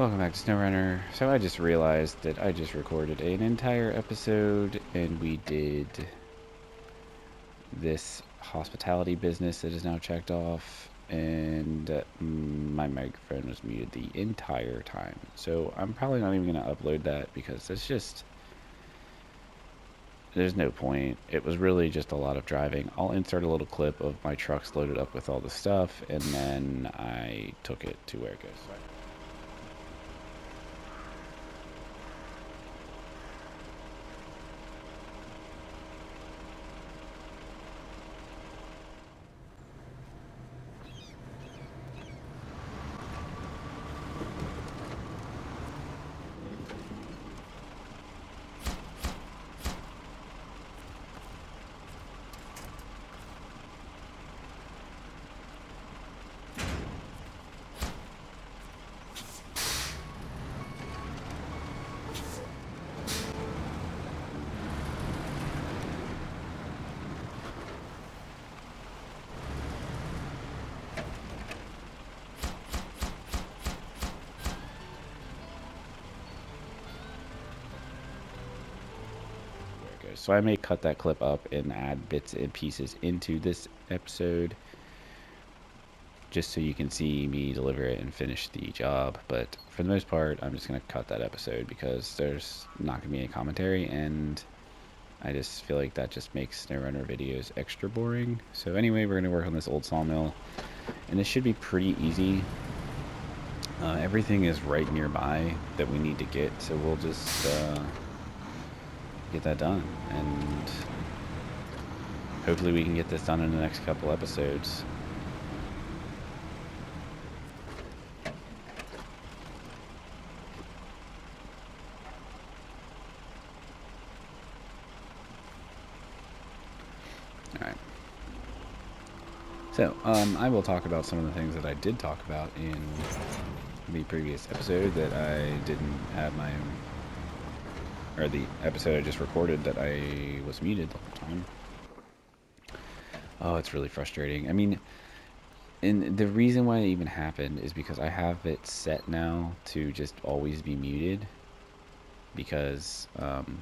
Welcome back to SnowRunner. So I just realized that I just recorded an entire episode and we did this hospitality business that is now checked off, and my microphone was muted the entire time. So I'm probably not even going to upload that because it's just, there's no point. It was really just a lot of driving. I'll insert a little clip of my trucks loaded up with all the stuff, and then I took it to where it goes. So I may cut that clip up and add bits and pieces into this episode just so you can see me deliver it and finish the job. But for the most part, I'm just going to cut that episode because there's not going to be any commentary, and I just feel like that just makes SnowRunner videos extra boring. So anyway, we're going to work on this old sawmill, and this should be pretty easy. Everything is right nearby that we need to get, so we'll just get that done, and hopefully we can get this done in the next couple episodes. Alright. So, I will talk about some of the things that I did talk about in the previous episode that I didn't have my own, or the episode I just recorded that I was muted the whole time. Oh, it's really frustrating. I mean, and the reason why it even happened is because I have it set now to just always be muted, because I'm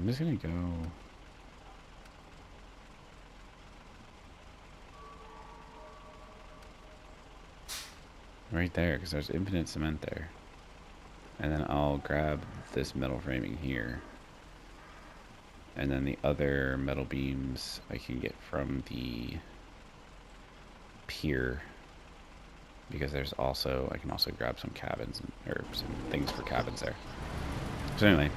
just gonna go right there because there's infinite cement there, and then I'll grab this metal framing here, and then the other metal beams I can get from the pier, because there's also, I can also grab some cabins or some things for cabins there. So anyway,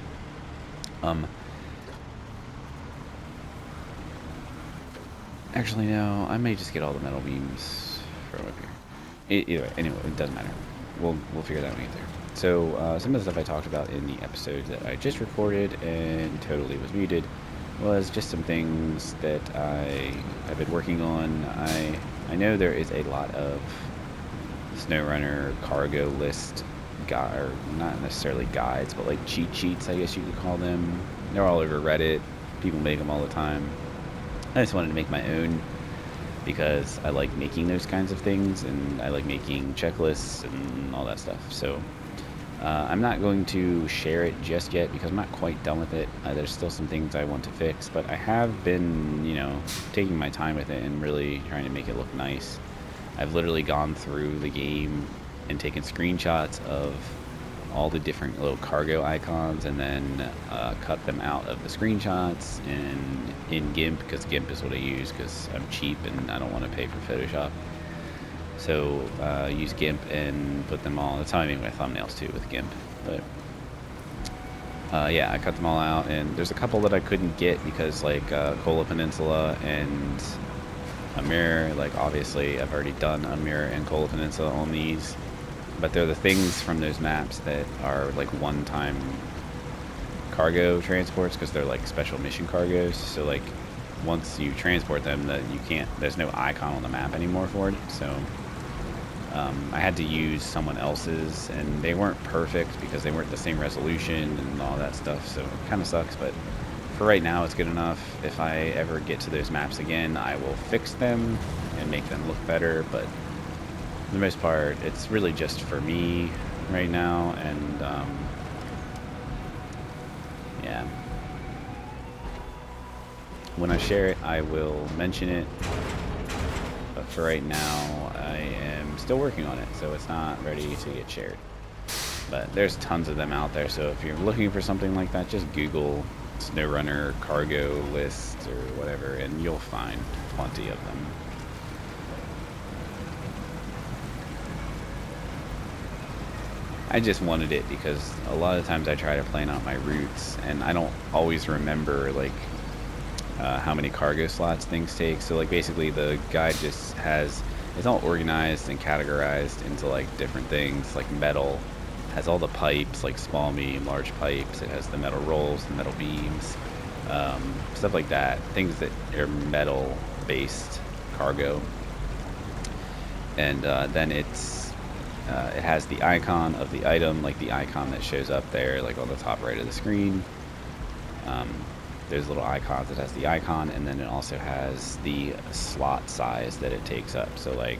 actually no, I may just get all the metal beams from up here. Either way, anyway, it doesn't matter. We'll figure that out later. So some of the stuff I talked about in the episode that I just recorded and totally was muted was just some things that I have been working on. I know there is a lot of SnowRunner cargo list or not necessarily guides, but like cheat sheets, I guess you could call them. They're all over Reddit. People make them all the time. I just wanted to make my own because I like making those kinds of things, and I like making checklists and all that stuff. So I'm not going to share it just yet because I'm not quite done with it. There's still some things I want to fix, but I have been, you know, taking my time with it and really trying to make it look nice. I've literally gone through the game and taken screenshots of all the different little cargo icons, and then cut them out of the screenshots and in GIMP, because GIMP is what I use because I'm cheap and I don't want to pay for Photoshop. So use GIMP and put them all. That's how I make my thumbnails too, with GIMP. But yeah, I cut them all out, and there's a couple that I couldn't get because, like Kola Peninsula and Amir, like obviously I've already done Amir and Kola Peninsula on these, but they're the things from those maps that are like one-time cargo transports, because they're like special mission cargoes. So like once you transport them, that you can't, there's no icon on the map anymore for it. So I had to use someone else's, and they weren't perfect because they weren't the same resolution and all that stuff, so it kind of sucks. But for right now, it's good enough. If I ever get to those maps again, I will fix them and make them look better, but for the most part, it's really just for me right now, and yeah. When I share it, I will mention it, but for right now, I am still working on it, so it's not ready to get shared. But there's tons of them out there, so if you're looking for something like that, just Google SnowRunner cargo list or whatever, and you'll find plenty of them. I just wanted it because a lot of times I try to plan out my routes, and I don't always remember, like, how many cargo slots things take. So, like, basically the guide just has, it's all organized and categorized into, like, different things. Like metal has all the pipes, like small, medium, large pipes. It has the metal rolls, the metal beams, stuff like that. Things that are metal based cargo. And then it has the icon of the item, like the icon that shows up there, like on the top right of the screen. There's little icons that has the icon, and then it also has the slot size that it takes up. So, like,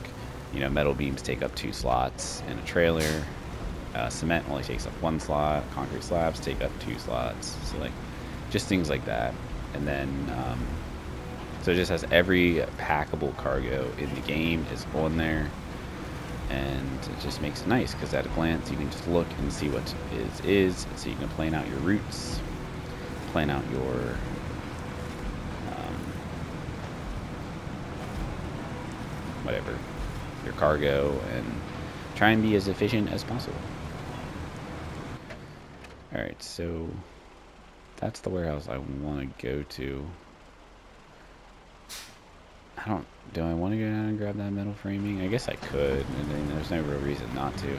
you know, metal beams take up 2 slots in a trailer. Cement only takes up 1 slot. Concrete slabs take up 2 slots. So, like, just things like that. And then, so it just has every packable cargo in the game is on there. And it just makes it nice because at a glance you can just look and see what is, so you can plan out your routes, plan out your whatever, your cargo, and try and be as efficient as possible. Alright, so that's the warehouse I want to go to. Do I want to go down and grab that metal framing? I guess I could, and then there's no real reason not to.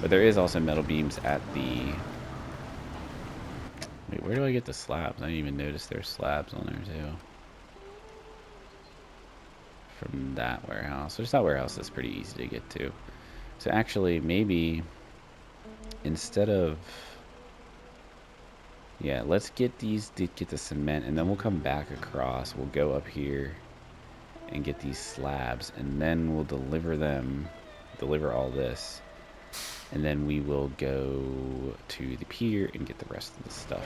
But there is also metal beams at the... Wait, where do I get the slabs? I didn't even notice there's slabs on there too. From that warehouse. There's that warehouse that's pretty easy to get to. So actually, maybe instead of... Yeah, let's get get the cement, and then we'll come back across. We'll go up here and get these slabs, and then we'll deliver all this, and then we will go to the pier and get the rest of the stuff.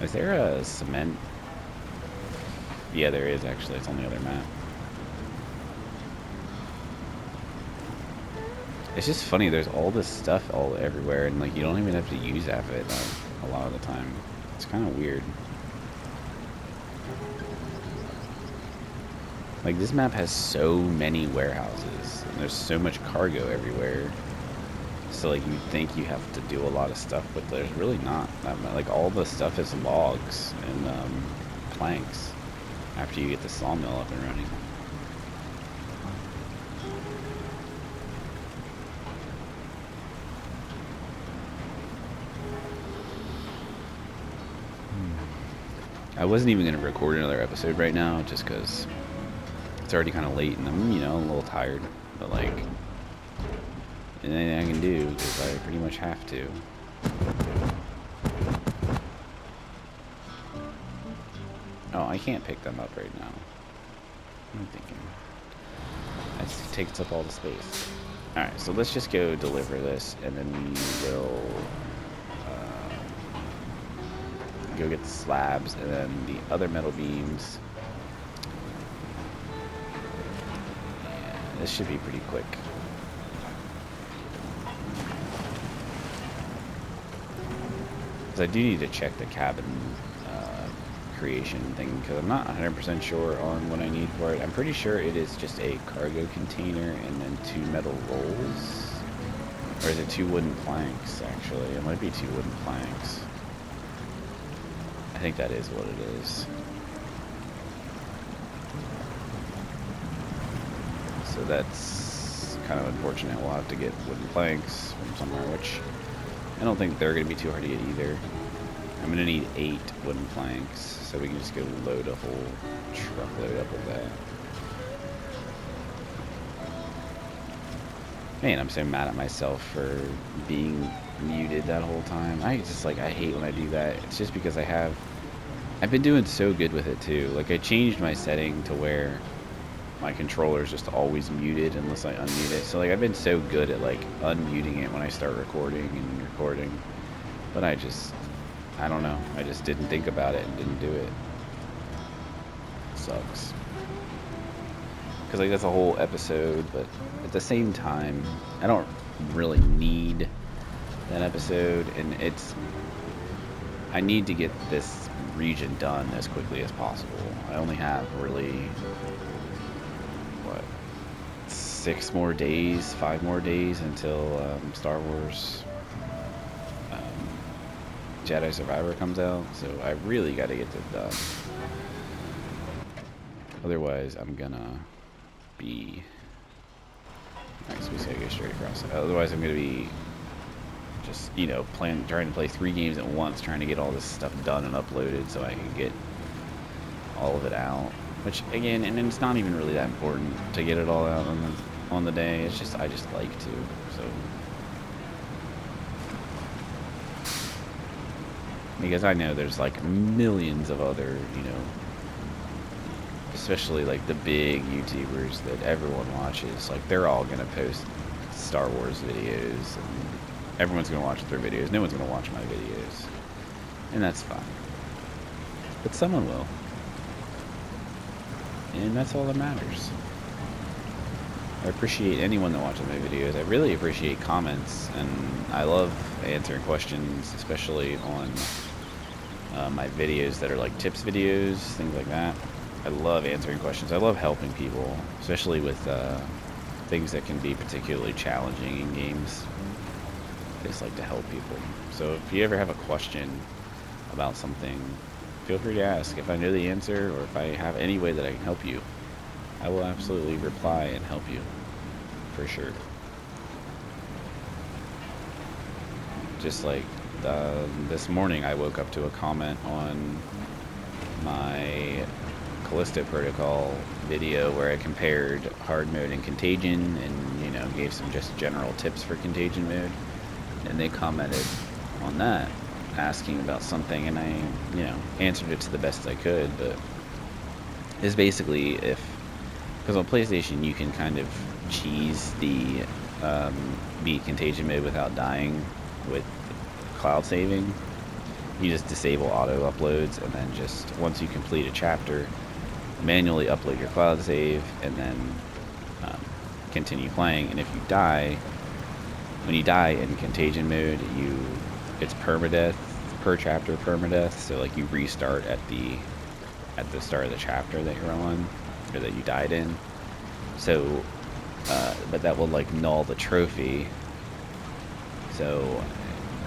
Is there a cement? Yeah, there is actually. It's on the other map. It's just funny, there's all this stuff everywhere, and like you don't even have to use half of it a lot of the time. It's kind of weird. Like, this map has so many warehouses, and there's so much cargo everywhere. So like you'd think you have to do a lot of stuff, but there's really not that much. Like, all the stuff is logs and planks after you get the sawmill up and running. I wasn't even going to record another episode right now, just because it's already kind of late and I'm, you know, a little tired. But, like, anything I can do, because I pretty much have to. Oh, I can't pick them up right now. I'm thinking. That takes up all the space. Alright, so let's just go deliver this, and then we will... go get the slabs, and then the other metal beams. Yeah, this should be pretty quick. Because I do need to check the cabin creation thing, because I'm not 100% sure on what I need for it. I'm pretty sure it is just a cargo container and then 2 metal rolls. Or is it 2 wooden planks, actually? It might be 2 wooden planks. I think that is what it is. So that's kind of unfortunate. We'll have to get wooden planks from somewhere, which I don't think they're going to be too hard to get either. I'm gonna need 8 wooden planks, so we can just go load a whole truckload up with that. Man, I'm so mad at myself for being muted that whole time. I hate when I do that. It's just because I've been doing so good with it too. Like, I changed my setting to where my controller's just always muted unless I unmute it. So, like, I've been so good at, like, unmuting it when I start recording and recording. But I don't know. I just didn't think about it and didn't do it. Sucks. Because, like, that's a whole episode, but at the same time, I don't really need that episode, and I need to get this region done as quickly as possible. I only have really, 5 more days until Star Wars Jedi Survivor comes out, so I really got to get this done. Otherwise, I'm gonna be... Alright, so we say go straight across. Otherwise, I'm gonna be just, trying to play 3 games at once, trying to get all this stuff done and uploaded so I can get all of it out. Which, again, and it's not even really that important to get it all out on the day. It's just, I just like to, so... Because I know there's, like, millions of other, especially, like, the big YouTubers that everyone watches. Like, they're all gonna post Star Wars videos, and everyone's gonna watch their videos. No one's gonna watch my videos. And that's fine. But someone will. And that's all that matters. I appreciate anyone that watches my videos. I really appreciate comments, and I love answering questions, especially on my videos that are like tips videos, things like that. I love answering questions. I love helping people, especially with things that can be particularly challenging in games. I just like to help people. So if you ever have a question about something, feel free to ask. If I know the answer, or if I have any way that I can help you, I will absolutely reply and help you, for sure. Just like this morning, I woke up to a comment on my Callisto Protocol video where I compared hard mode and contagion, and gave some just general tips for contagion mode, and they commented on that, asking about something, and I answered it to the best I could. But it's basically, because on PlayStation you can kind of cheese the beat contagion mode without dying with cloud saving. You just disable auto uploads, and then just once you complete a chapter, manually upload your cloud save, and then continue playing. And if you die, when you die in contagion mode, it's permadeath, per chapter permadeath. So like you restart at the start of the chapter that you're on, or that you died in. So, but that will like null the trophy. So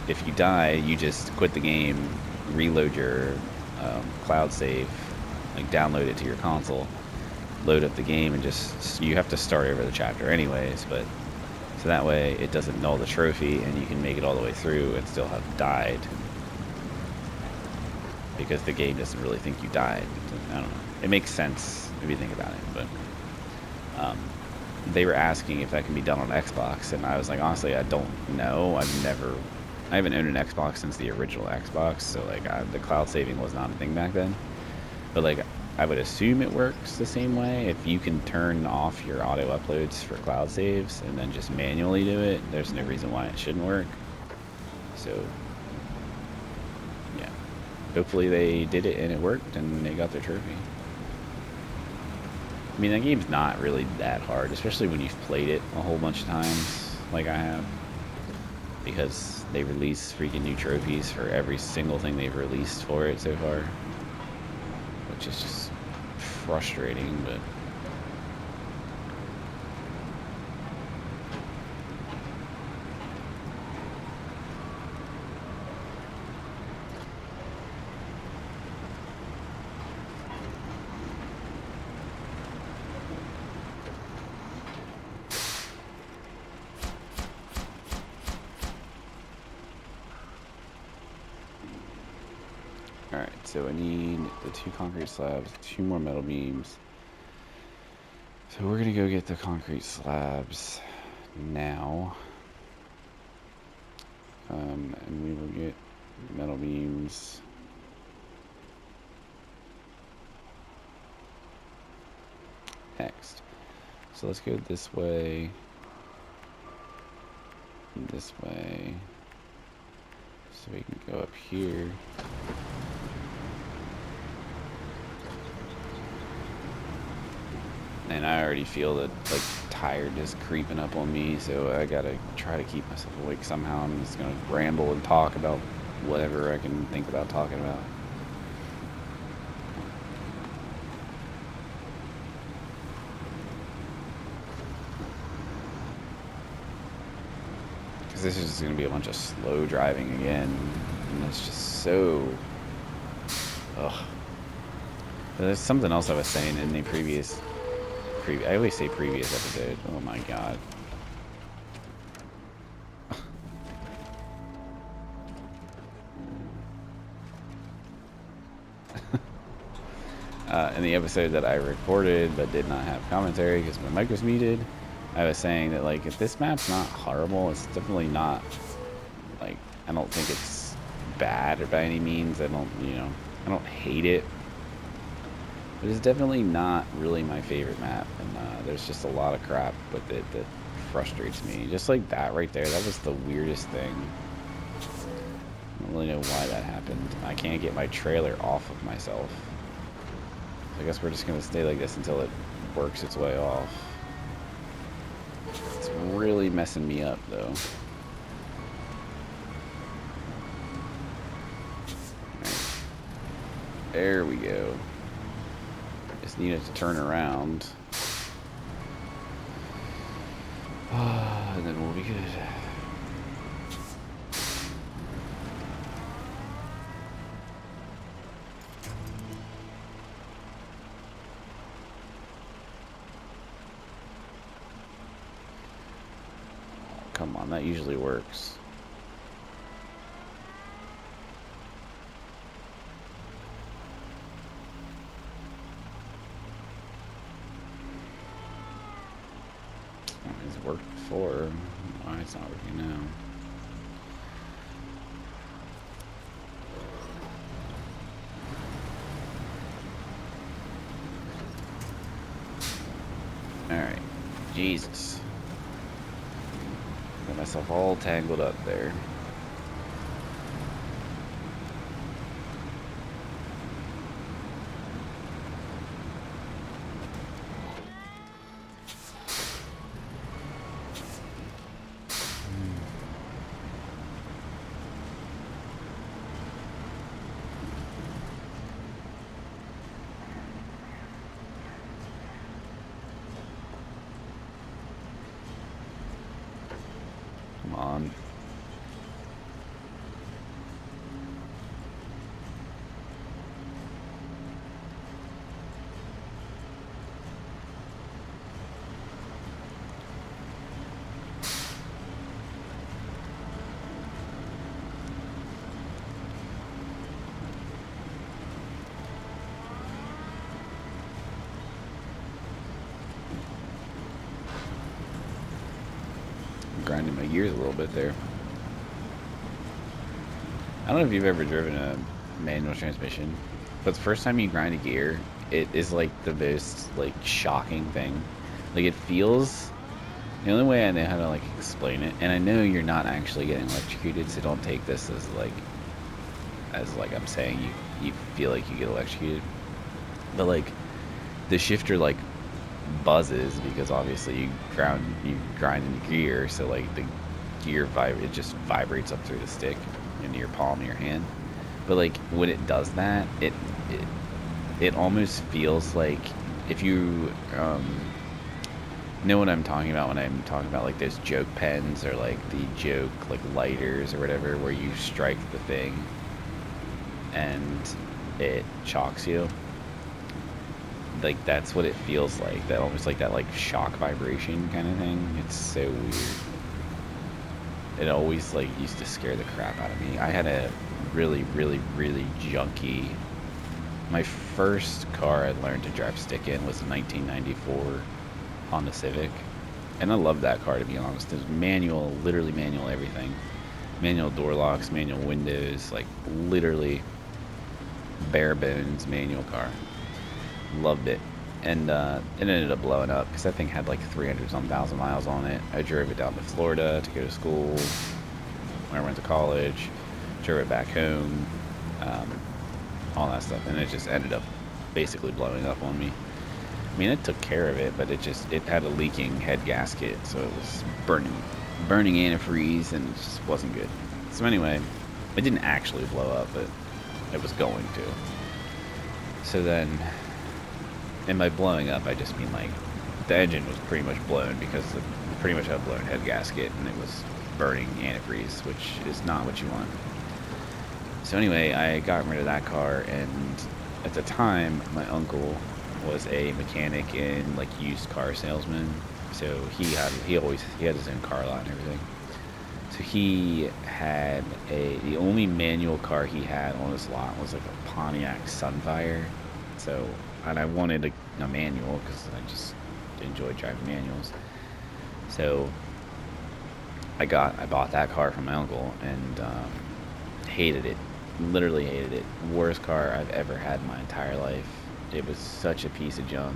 if you die, you just quit the game, reload your cloud save, like download it to your console, load up the game, and you have to start over the chapter anyways, but so that way it doesn't null the trophy, and you can make it all the way through and still have died, because the game doesn't really think you died. I don't know. It makes sense if you think about it, but they were asking if that can be done on Xbox, and I was like, honestly, I don't know. I haven't owned an Xbox since the original Xbox, so like the cloud saving was not a thing back then. But like, I would assume it works the same way. If you can turn off your auto uploads for cloud saves and then just manually do it, there's no reason why it shouldn't work. So yeah, hopefully they did it and it worked and they got their trophy. I mean, that game's not really that hard, especially when you've played it a whole bunch of times like I have, because they release freaking new trophies for every single thing they've released for it so far, which is just frustrating. But so I need the 2 concrete slabs, 2 more metal beams. So we're gonna go get the concrete slabs now. And we will get metal beams. Next. So let's go this way. This way. So we can go up here. And I already feel that like tiredness creeping up on me, so I gotta try to keep myself awake somehow. I'm just gonna ramble and talk about whatever I can think about talking about. Because this is just gonna be a bunch of slow driving again, and it's just so... Ugh. There's something else I was saying in the previous... I always say previous episode. Oh my god. In the episode that I recorded but did not have commentary because my mic was muted, I was saying that like if this map's not horrible, it's definitely not like, I don't think it's bad or by any means. I don't hate it. But it's definitely not really my favorite map, and there's just a lot of crap with it that frustrates me. Just like that right there, that was the weirdest thing. I don't really know why that happened. I can't get my trailer off of myself. I guess we're just gonna stay like this until it works its way off. It's really messing me up though. Right. There we go. Just need it to turn around. And then we'll be good. Come on, that usually works. It's worked before. Why it's not working now? Alright. Jesus. Got myself all tangled up there. Come on. Grinding my gears a little bit there. I don't know if you've ever driven a manual transmission, but the first time you grind a gear, it is like the most like shocking thing. Like it feels, the only way I know how to like explain it, and I know you're not actually getting electrocuted, so don't take this as like I'm saying you feel like you get electrocuted, but like the shifter like buzzes because obviously you grind in gear, so like the gear it just vibrates up through the stick into your palm of your hand. But like when it does that, it almost feels like if you know what I'm talking about when I'm talking about like those joke pens or like the joke like lighters or whatever, where you strike the thing and it shocks you. Like that's what it feels like. That almost like that like shock vibration kind of thing. It's so weird. It always like used to scare the crap out of me. I had a really junky My first car I learned to drive stick in was a 1994 Honda Civic. And I loved that car, to be honest. It was manual, literally manual everything. Manual door locks, manual windows, like literally bare bones manual car. Loved it. And it ended up blowing up because that thing had like 300-some thousand miles on it. I drove it down to Florida to go to school when I went to college. Drove it back home, all that stuff. And it just ended up basically blowing up on me. I mean, it took care of it, but it had a leaking head gasket, so it was burning antifreeze, and it just wasn't good. So anyway, it didn't actually blow up, but it was going to. So then, and by blowing up, I just mean like the engine was pretty much blown because it pretty much had a blown head gasket, and it was burning antifreeze, which is not what you want. So anyway, I got rid of that car, and at the time, my uncle was a mechanic and like used car salesman, so he had his own car lot and everything. So he had the only manual car he had on his lot was like a Pontiac Sunfire. So, and I wanted a manual because I just enjoyed driving manuals. So I bought that car from my uncle and hated it, literally hated it. Worst car I've ever had in my entire life. It was such a piece of junk.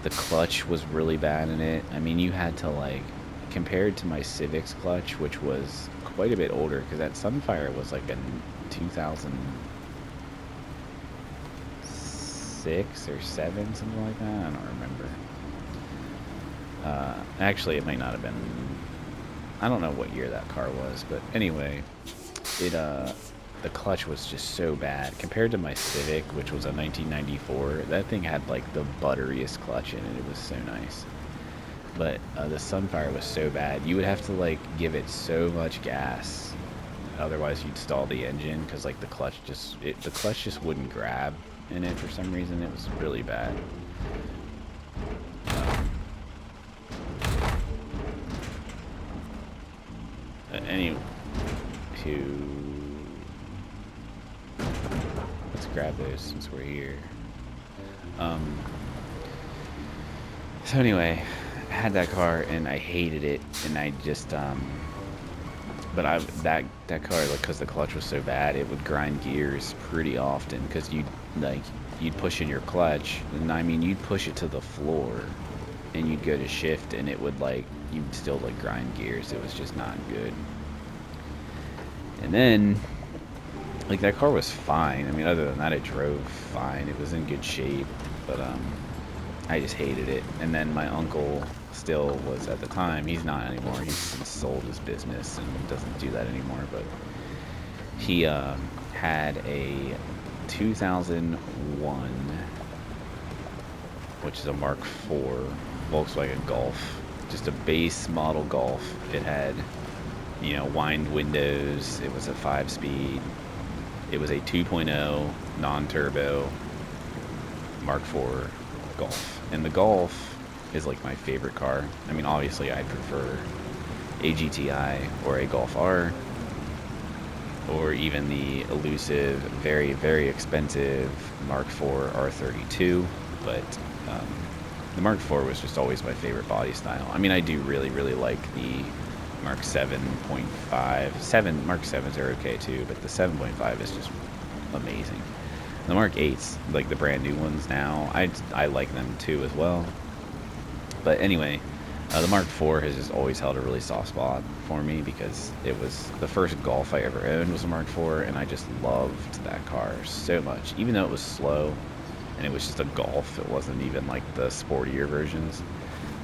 The clutch was really bad in it. I mean, you had to like, compared to my Civic's clutch, which was quite a bit older, because that Sunfire was like a 2006 or 7, something like that. I don't remember. Actually, it might not have been. I don't know what year that car was, but anyway, the clutch was just so bad compared to my Civic, which was a 1994. That thing had like the butteriest clutch in it. It was so nice. But the Sunfire was so bad. You would have to like give it so much gas, otherwise you'd stall the engine, because like the clutch just wouldn't grab in it for some reason. It was really bad. Let's grab those since we're here. So anyway, I had that car and I hated it, and I just that car, like, because the clutch was so bad, it would grind gears pretty often, because you'd push in your clutch, and I mean you'd push it to the floor, and you'd go to shift, and it would like, you'd still like grind gears. It was just not good. And then, like, that car was fine. I mean, other than that, it drove fine. It was in good shape, but I just hated it. And then my uncle still was, at the time, he's not anymore. He's sold his business and doesn't do that anymore, but he had a 2001, which is a Mark IV Volkswagen Golf, just a base model Golf. It had, you know, wind windows. It was a 5-speed. It was a 2.0 non-turbo Mark IV Golf. And the Golf is like my favorite car. I mean, obviously I prefer a GTI or a Golf R, or even the elusive, very, very expensive Mark IV R32. But the Mark IV was just always my favorite body style. I mean, I do really, really like the Mark 7.5. Mark 7s are okay too, but the 7.5 is just amazing. The Mark 8s, like the brand new ones now, I like them too as well. But anyway, the Mark IV has just always held a really soft spot for me, because it was the first Golf I ever owned was a Mark IV, and I just loved that car so much. Even though it was slow and it was just a Golf, it wasn't even like the sportier versions.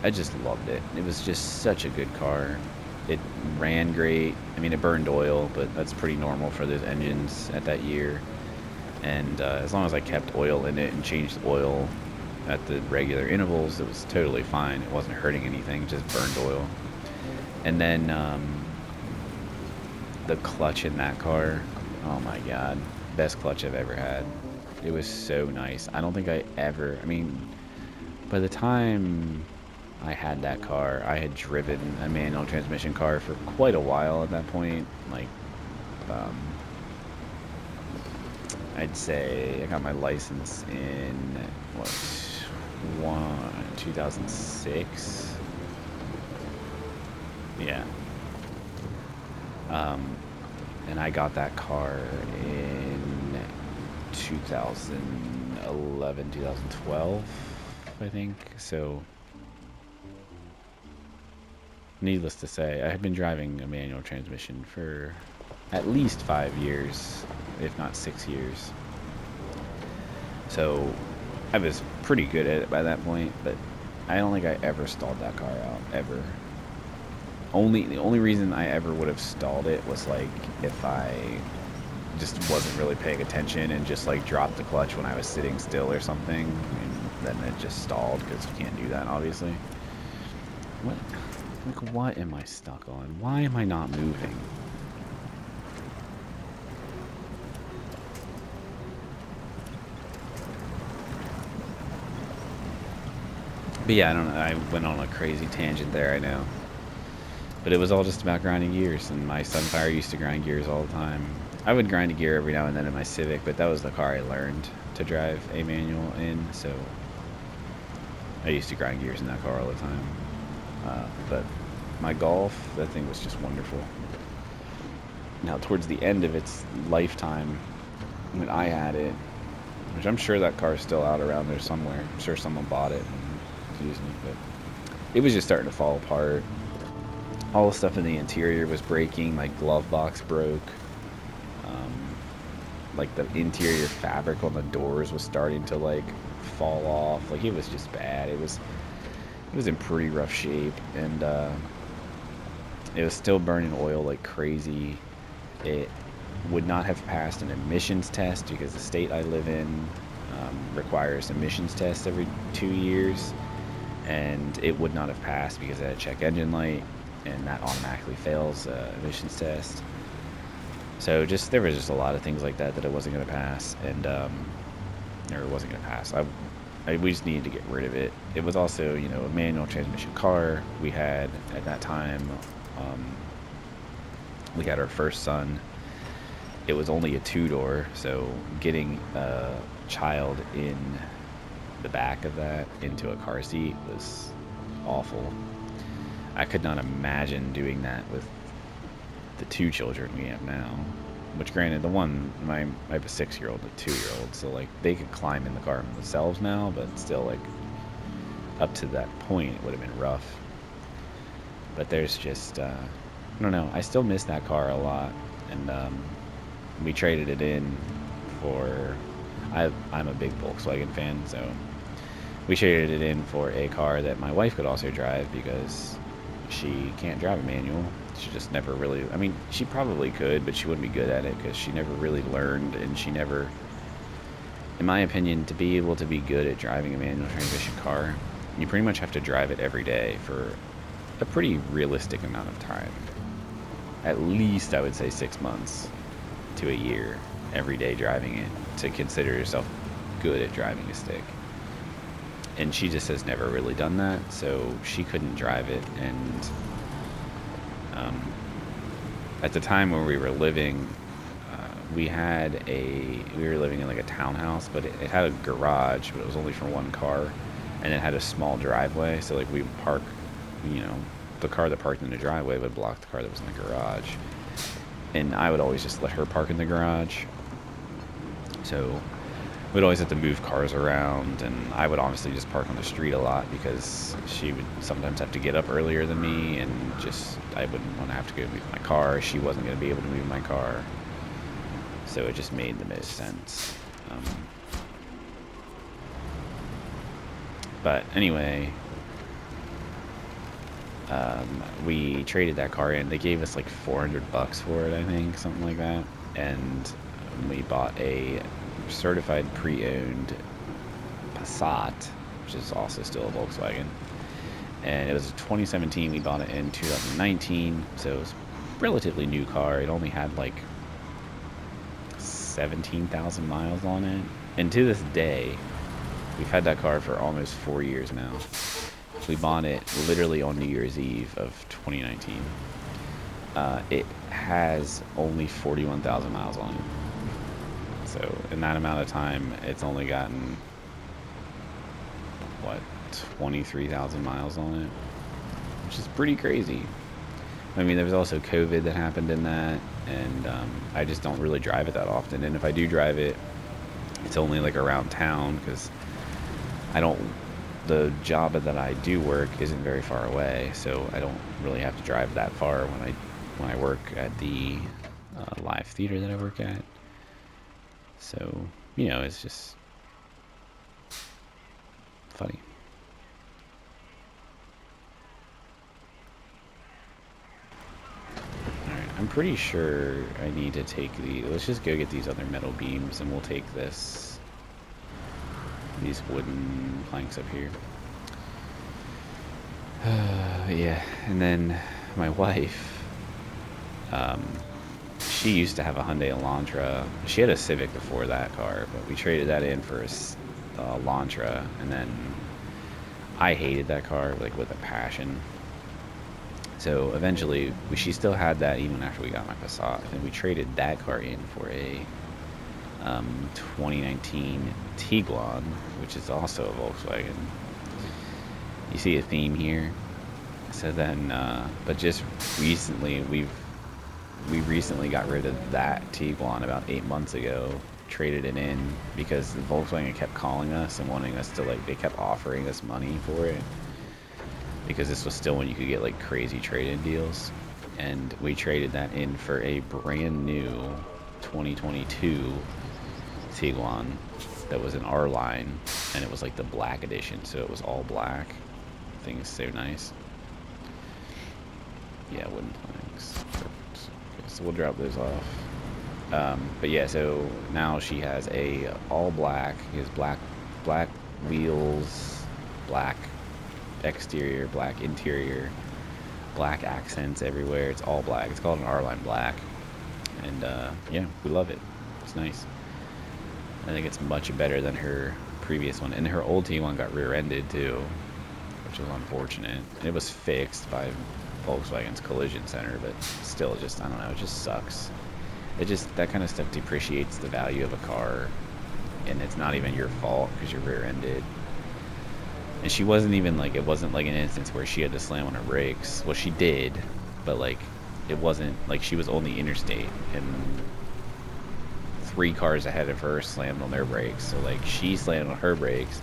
I just loved it. It was just such a good car. It ran great. I mean, it burned oil, but that's pretty normal for those engines at that year. And as long as I kept oil in it and changed oil at the regular intervals, it was totally fine. It wasn't hurting anything, it just burned oil. And then the clutch in that car, oh my god, best clutch I've ever had. It was so nice. I don't think I mean, by the time I had that car, I had driven a manual transmission car for quite a while at that point. Like, I'd say I got my license in, what, 2006? Yeah. And I got that car in 2011, 2012, I think. So, needless to say, I had been driving a manual transmission for at least 5 years, if not 6 years. So, I was pretty good at it by that point, but I don't think I ever stalled that car out, ever. The only reason I ever would have stalled it was like if I just wasn't really paying attention and just like dropped the clutch when I was sitting still or something, and then it just stalled, because you can't do that, obviously. What am I stuck on? Why am I not moving? But yeah, I don't know. I went on a crazy tangent there, I know. But it was all just about grinding gears, and my Sunfire used to grind gears all the time. I would grind a gear every now and then in my Civic, but that was the car I learned to drive a manual in, so I used to grind gears in that car all the time. But my Golf, that thing was just wonderful. Now, towards the end of its lifetime, when I had it, which I'm sure that car is still out around there somewhere. I'm sure someone bought it and used it, but it was just starting to fall apart. All the stuff in the interior was breaking. My glove box broke. Like the interior fabric on the doors was starting to like fall off. Like, it was just bad. It was in pretty rough shape, and it was still burning oil like crazy. It would not have passed an emissions test because the state I live in requires emissions tests every 2 years, and it would not have passed because it had a check engine light, and that automatically fails emissions test. So there was just a lot of things like that it wasn't going to pass, and or it wasn't going to pass. We just needed to get rid of it. It was also, you know, a manual transmission car. We had at that time, we had our first son. It was only a 2-door, so getting a child in the back of that into a car seat was awful. I could not imagine doing that with the 2 children we have now. Which, granted, the one, I have a 6-year-old and a 2-year-old, so like they could climb in the car themselves now, but still, like, up to that point, it would have been rough. But there's just, I don't know. I still miss that car a lot, and we traded it in for. I'm a big Volkswagen fan, so we traded it in for a car that my wife could also drive because she can't drive a manual. She just never really, I mean, she probably could, but she wouldn't be good at it because she never really learned, and she never, in my opinion, to be able to be good at driving a manual transmission car, you pretty much have to drive it every day for a pretty realistic amount of time. At least, I would say 6 months to a year, every day driving it, to consider yourself good at driving a stick. And she just has never really done that, so she couldn't drive it. And at the time where we were living, we were living in like a townhouse, but it had a garage, but it was only for one car, and it had a small driveway. So like we would park, you know, the car that parked in the driveway would block the car that was in the garage, and I would always just let her park in the garage. So we'd always have to move cars around, and I would obviously just park on the street a lot because she would sometimes have to get up earlier than me, and just I wouldn't want to have to go move my car. She wasn't going to be able to move my car, so it just made the most sense. But anyway, we traded that car in. They gave us like $400 for it, I think, something like that, and we bought a certified pre-owned Passat, which is also still a Volkswagen, and it was a 2017. We bought it in 2019, so it was a relatively new car. It only had like 17,000 miles on it, and to this day, we've had that car for almost 4 years now. We bought it literally on New Year's Eve of 2019. It has only 41,000 miles on it. So in that amount of time, it's only gotten, what, 23,000 miles on it, which is pretty crazy. I mean, there was also COVID that happened in that, and I just don't really drive it that often. And if I do drive it, it's only like around town, because the job that I do work isn't very far away, so I don't really have to drive that far when I work at the live theater that I work at. So, you know, it's just funny. Alright, I'm pretty sure I need to take let's just go get these other metal beams, and we'll take these wooden planks up here. Yeah, and then my wife, she used to have a Hyundai Elantra. She had a Civic before that car, but we traded that in for a Elantra, and then I hated that car like with a passion. So eventually, she still had that even after we got my Passat, and we traded that car in for a 2019 Tiguan, which is also a Volkswagen. You see a theme here. So then, but just recently, we recently got rid of that Tiguan about 8 months ago. Traded it in because the Volkswagen kept calling us and wanting us to, like, they kept offering us money for it, because this was still when you could get like crazy trade-in deals, and we traded that in for a brand new 2022 Tiguan that was in our line, and it was like the black edition, so it was all black. The thing is so nice. Yeah, wooden planks. Perfect. Okay, so we'll drop those off. But yeah, so now she has a all black. He has black wheels, black exterior, black interior, black accents everywhere. It's all black. It's called an R-Line black, and yeah, we love it. It's nice. I think it's much better than her previous one, and her old T1 got rear-ended too, which was unfortunate. It was fixed by Volkswagen's collision center, but still, just, I don't know, it just sucks. It just, that kind of stuff depreciates the value of a car, and it's not even your fault because you're rear-ended. And she wasn't even like, it wasn't like an instance where she had to slam on her brakes. Well, she did, but like, it wasn't like she was on the interstate and 3 cars ahead of her slammed on their brakes. So like, she slammed on her brakes,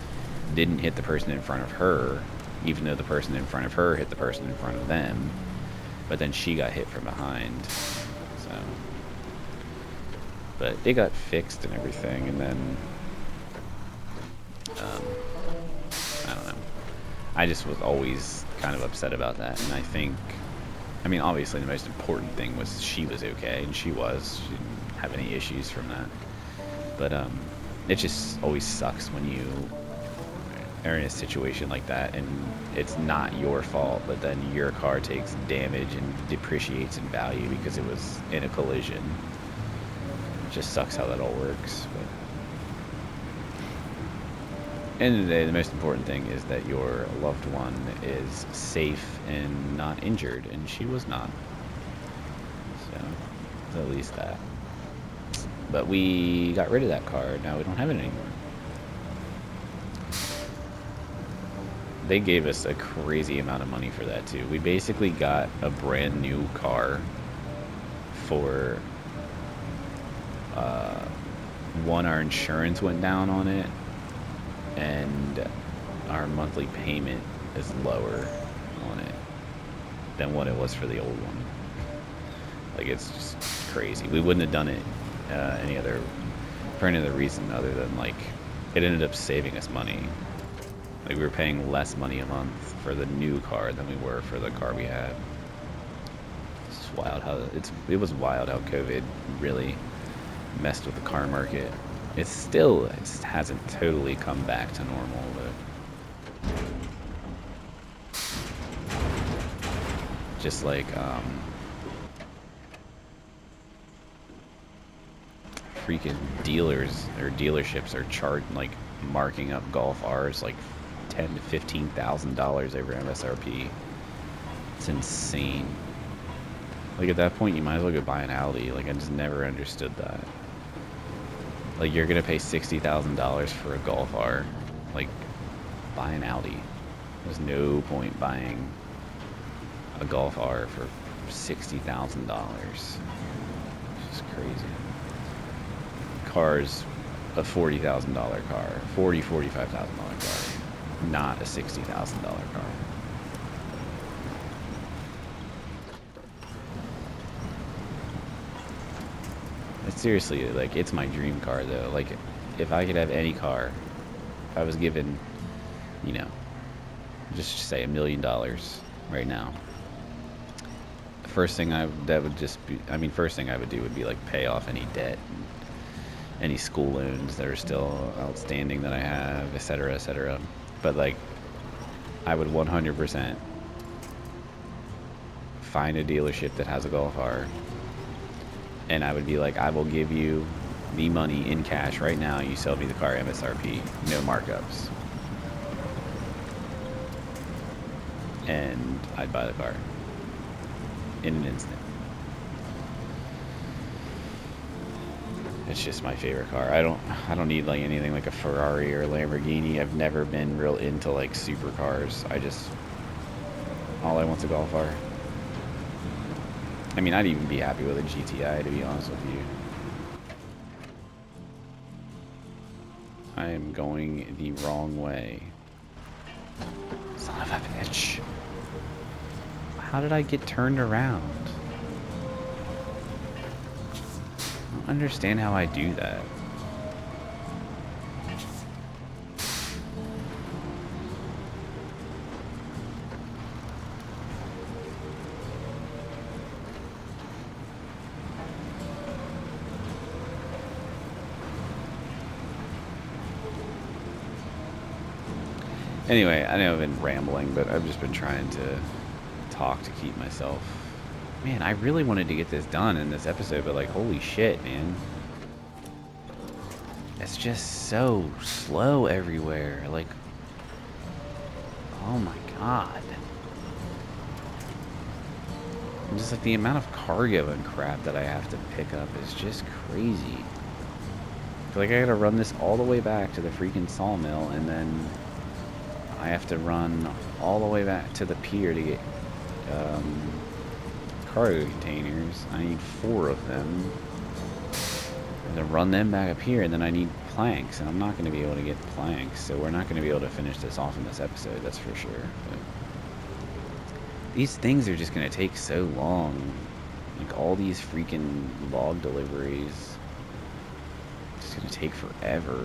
didn't hit the person in front of her, even though the person in front of her hit the person in front of them. But then she got hit from behind. So, but it got fixed and everything, and then I don't know. I just was always kind of upset about that, and I think, I mean, obviously the most important thing was she was okay, and she was. She didn't have any issues from that. But it just always sucks when you are in a situation like that, and it's not your fault, but then your car takes damage and depreciates in value because it was in a collision. It just sucks how that all works. But end of the day, the most important thing is that your loved one is safe and not injured, and she was not. So, at least that. But we got rid of that car. Now we don't have it anymore. They gave us a crazy amount of money for that too. We basically got a brand new car for one, our insurance went down on it, and our monthly payment is lower on it than what it was for the old one. Like, it's just crazy. We wouldn't have done it for any other reason other than, like, it ended up saving us money. Like, we were paying less money a month for the new car than we were for the car we had. It's just wild how it was wild how COVID really messed with the car market. It hasn't totally come back to normal, but just like freaking dealers or dealerships are marking up Golf R's like $10,000 to $15,000 over MSRP. It's insane. Like, at that point, you might as well go buy an Audi. Like, I just never understood that. Like, you're gonna pay $60,000 for a Golf R. Like, buy an Audi. There's no point buying a Golf R for $60,000. It's just crazy. Car's a $40,000 car, $45,000 car, not a $60,000 car. It's seriously, like, it's my dream car though. Like, if I could have any car, if I was given, you know, just say $1 million right now, first thing I would do would be like pay off any debt, any school loans that are still outstanding that I have, etc., etc. But like, I would 100% find a dealership that has a Golf R, and I would be like, I will give you the money in cash right now. You sell me the car MSRP, no markups, and I'd buy the car in an instant. It's just my favorite car. I don't need like anything like a Ferrari or a Lamborghini. I've never been real into like supercars. All I want's a Golf R. I mean, I'd even be happy with a GTI, to be honest with you. I am going the wrong way. Son of a bitch. How did I get turned around? I don't understand how I do that. Anyway, I know I've been rambling, but I've just been trying to talk to keep myself. Man, I really wanted to get this done in this episode, but like, holy shit, man. It's just so slow everywhere. Like, oh my god. And just like the amount of cargo and crap that I have to pick up is just crazy. I feel like I gotta run this all the way back to the freaking Sawmill, and then I have to run all the way back to the pier to get cargo containers. I need 4 of them. And then run them back up here, and then I need planks, and I'm not going to be able to get planks, so we're not going to be able to finish this off in this episode, that's for sure. But these things are just going to take so long. Like, all these freaking log deliveries. It's just going to take forever.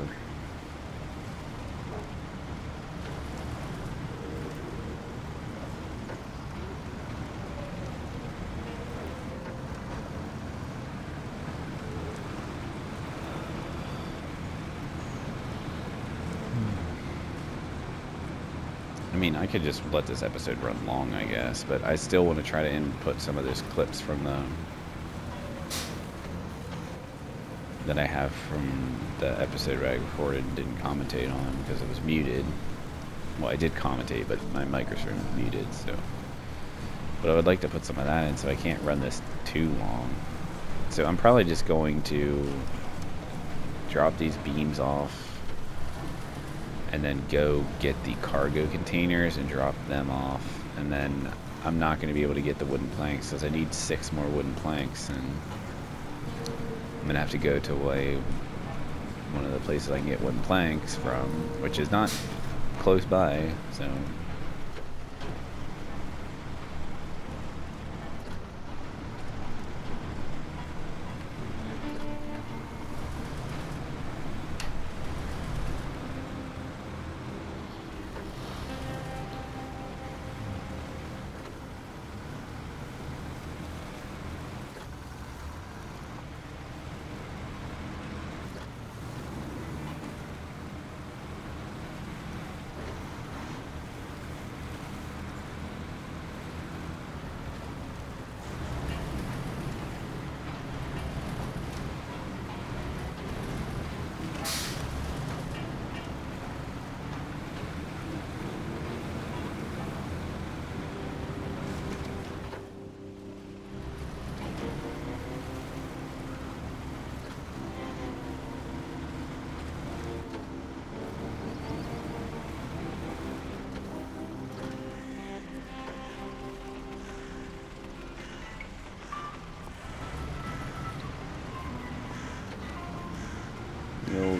I mean, I could just let this episode run long, I guess, but I still want to try to input some of those clips from that I have from the episode where I recorded and didn't commentate on because it was muted. Well, I did commentate, but my microphone was muted, so. But I would like to put some of that in so I can't run this too long. So I'm probably just going to drop these beams off, and then go get the cargo containers and drop them off, and then I'm not going to be able to get the wooden planks because I need 6 more wooden planks, and I'm going to have to go to one of the places I can get wooden planks from, which is not close by, so.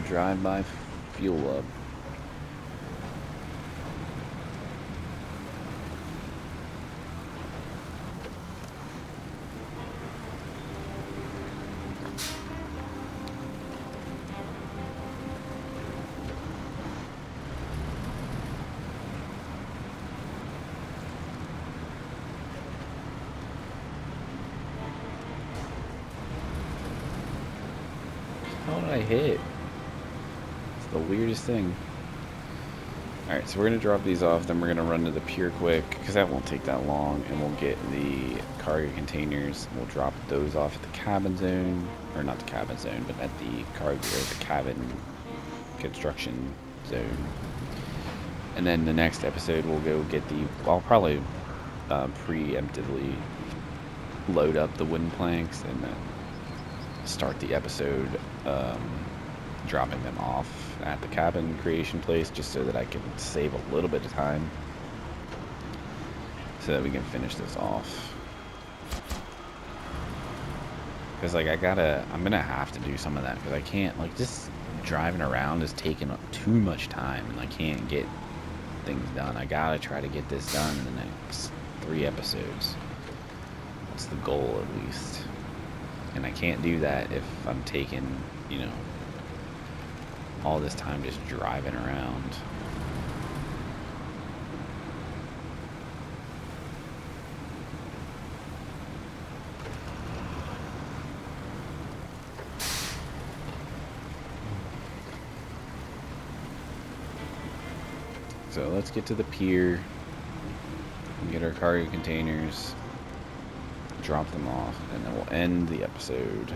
drive-by fuel up. How did I hit? It's the weirdest thing. Alright, so we're going to drop these off, then we're going to run to the pier quick, because that won't take that long, and we'll get the cargo containers. We'll drop those off at the cabin zone, or not the cabin zone, but at the cargo, or the cabin construction zone. And then the next episode, we'll go get the, I'll probably preemptively load up the wooden planks, and then start the episode dropping them off at the cabin creation place, just so that I can save a little bit of time so that we can finish this off. Because like I'm gonna have to do some of that, because I can't, like, just driving around is taking up too much time, and I can't get things done. I gotta try to get this done in the next 3 episodes. That's the goal, at least. And I can't do that if I'm taking, you know, all this time just driving around. So let's get to the pier and get our cargo containers, drop them off, and then we'll end the episode.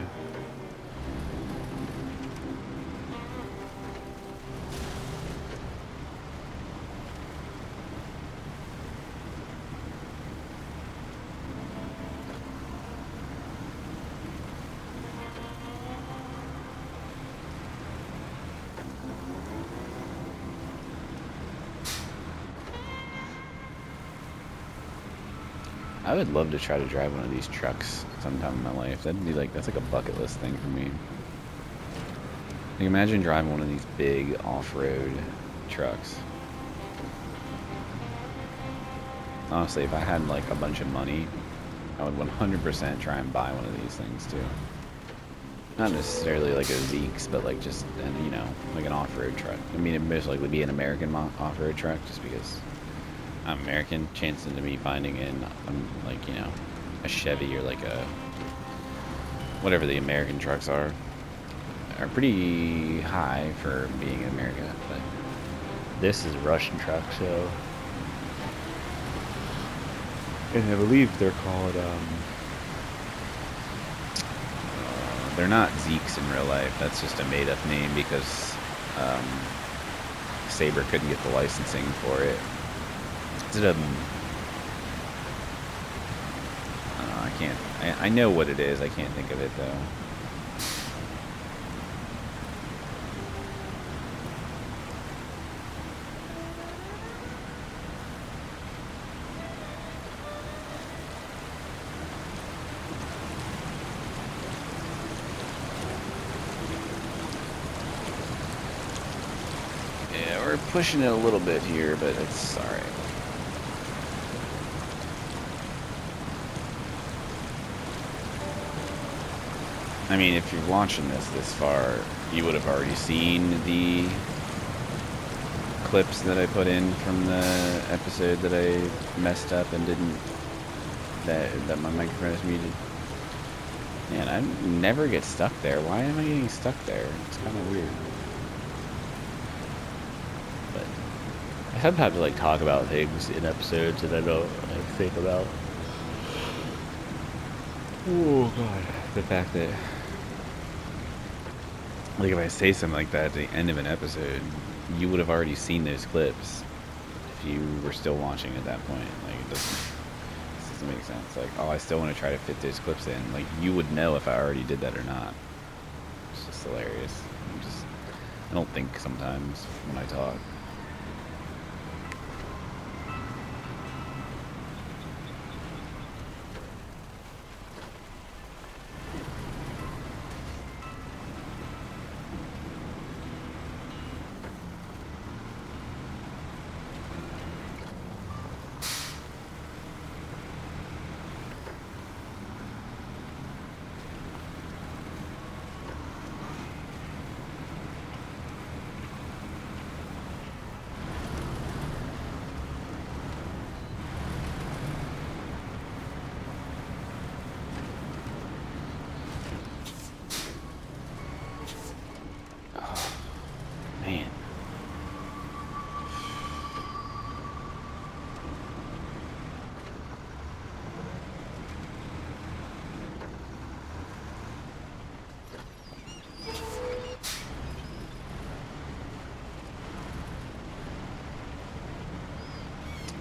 I would love to try to drive one of these trucks sometime in my life. That'd be like, that's like a bucket list thing for me. Like, imagine driving one of these big off-road trucks. Honestly, if I had like a bunch of money, I would 100% try and buy one of these things too. Not necessarily like a Zeeks, but like just, you know, like an off-road truck. I mean, it'd most likely be an American off-road truck, just because I'm American. Chances of me finding in, like, you know, a Chevy or like a, whatever the American trucks are pretty high for being in America. But this is a Russian truck, so, and I believe they're called, they're not Zeeks in real life. That's just a made-up name because Sabre couldn't get the licensing for it. I can't. I know what it is. I can't think of it though. Yeah, we're pushing it a little bit here, but it's all right. I mean, if you're watching this far, you would have already seen the clips that I put in from the episode that I messed up and didn't, that my microphone is muted. Man, I never get stuck there. Why am I getting stuck there? It's kind of weird. But I sometimes like talk about things in episodes that I don't think about. Oh god, the fact that, like, if I say something like that at the end of an episode, you would have already seen those clips if you were still watching at that point. Like, it doesn't make sense. Like, oh, I still want to try to fit those clips in. Like, you would know if I already did that or not. It's just hilarious. I don't think sometimes when I talk.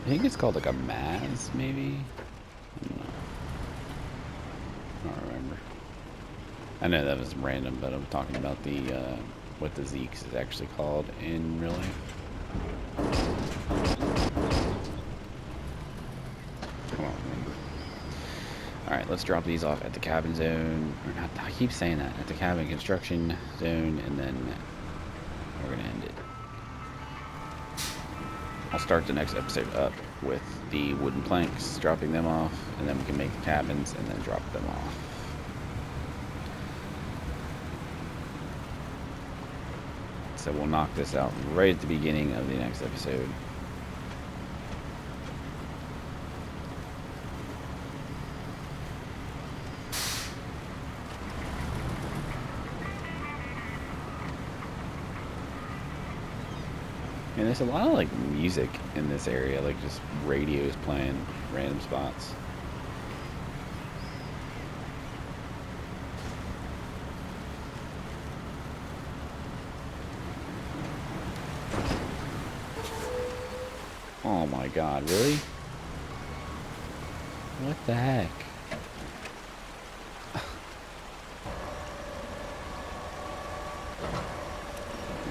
I think it's called like a Maz, maybe? I don't remember. I know that was random, but I'm talking about the what the Zeeks is actually called in real life. I don't remember. Alright, let's drop these off at the cabin zone. Or not, I keep saying that. At the cabin construction zone, and then we're going to end it. I'll start the next episode up with the wooden planks, dropping them off, and then we can make the cabins and then drop them off. So we'll knock this out right at the beginning of the next episode. And there's a lot of like music in this area, like just radios playing random spots. Oh my god, really? What the heck?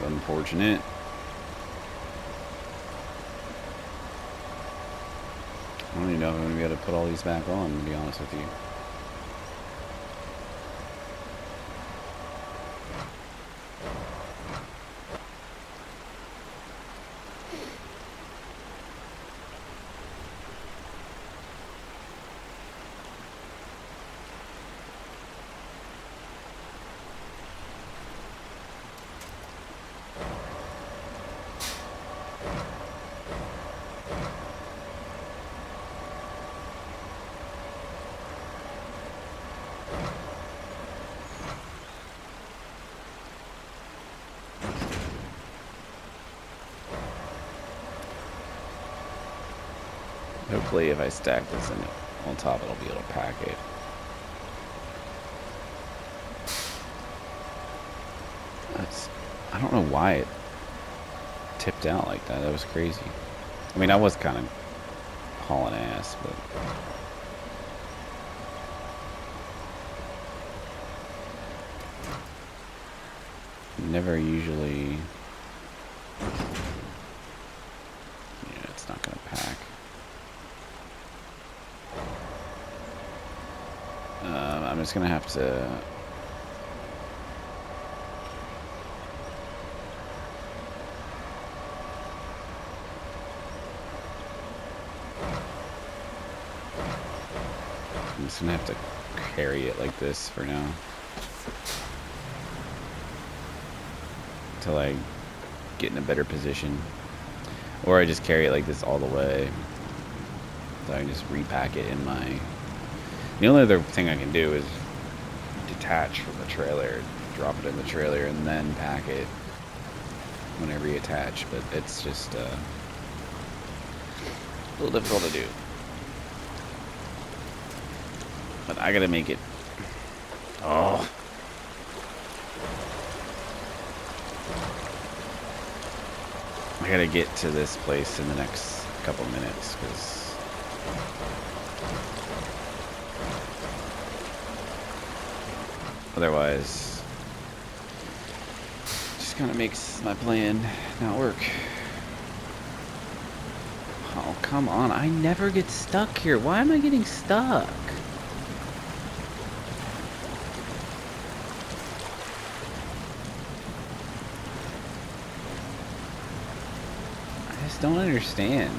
Unfortunate. I don't even know if I'm going to be able to put all these back on, to be honest with you. Hopefully if I stack this in on top, it'll be able to pack it. I don't know why it tipped out like that. That was crazy. I mean, I was kind of hauling ass, but... never usually... yeah, it's not gonna pack. I'm just gonna have to... I'm just gonna have to carry it like this for now. Until I get in a better position. Or I just carry it like this all the way. So I can just repack it in my... the only other thing I can do is detach from the trailer, drop it in the trailer, and then pack it when I reattach. But it's just a little difficult to do. But I gotta make it... oh. I gotta get to this place in the next couple minutes, because... otherwise, just kind of makes my plan not work. Oh, come on. I never get stuck here. Why am I getting stuck? I just don't understand.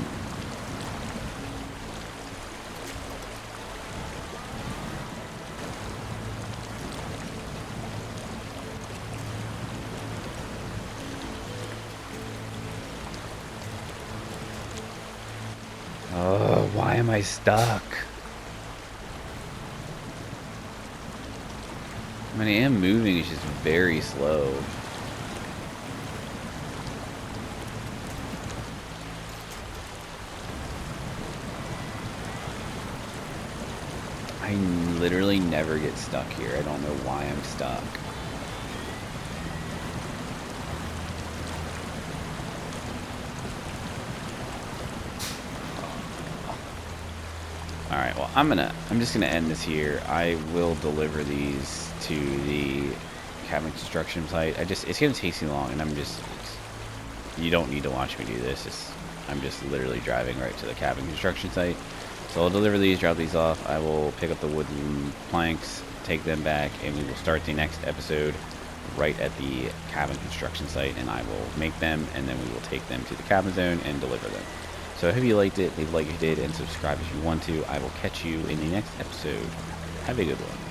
Oh, why am I stuck? I mean, I am moving, it's just very slow. I literally never get stuck here. I don't know why I'm stuck. All right. Well, I'm just gonna end this here. I will deliver these to the cabin construction site. It's gonna take too long, and you don't need to watch me do this. I'm just literally driving right to the cabin construction site. So I'll deliver these, drop these off. I will pick up the wooden planks, take them back, and we will start the next episode right at the cabin construction site, and I will make them, and then we will take them to the cabin zone and deliver them. So I hope you liked it. Leave a like if you did, and subscribe if you want to. I will catch you in the next episode. Have a good one.